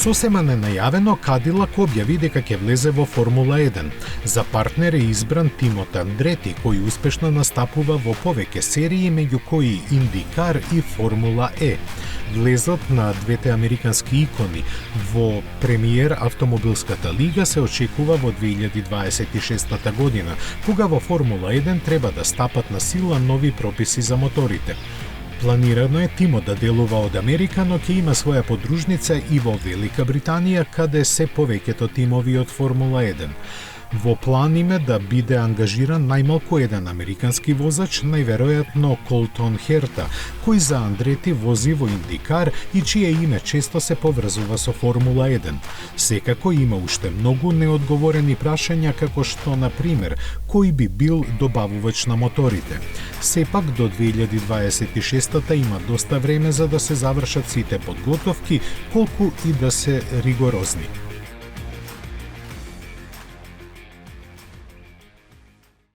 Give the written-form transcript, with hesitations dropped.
Сосема ненајавено Кадилак објави дека ќе влезе во Формула 1. За партнер е избран Тимоте Андрети, кој успешно настапува во повеќе серии, меѓу кои Индикар и Формула Е. Влезот на двете американски икони во премиер автомобилската лига се очекува во 2026 година, кога во Формула 1 треба да стапат на сила нови прописи за моторите. Планирано е тимот да делува од Америка, но ќе има своја подружница и во Велика Британија, каде се повеќето тимови од Формула 1. Во план им е да биде ангажиран најмалку еден американски возач, најверојатно Колтон Херта, кој за Андрети вози во Индикар и чие име често се поврзува со Формула 1. Секако има уште многу неодговорени прашања, како што, на пример, кој би бил добавувач на моторите. Сепак до 2026 има доста време за да се завршат сите подготовки, колку и да се ригорозни.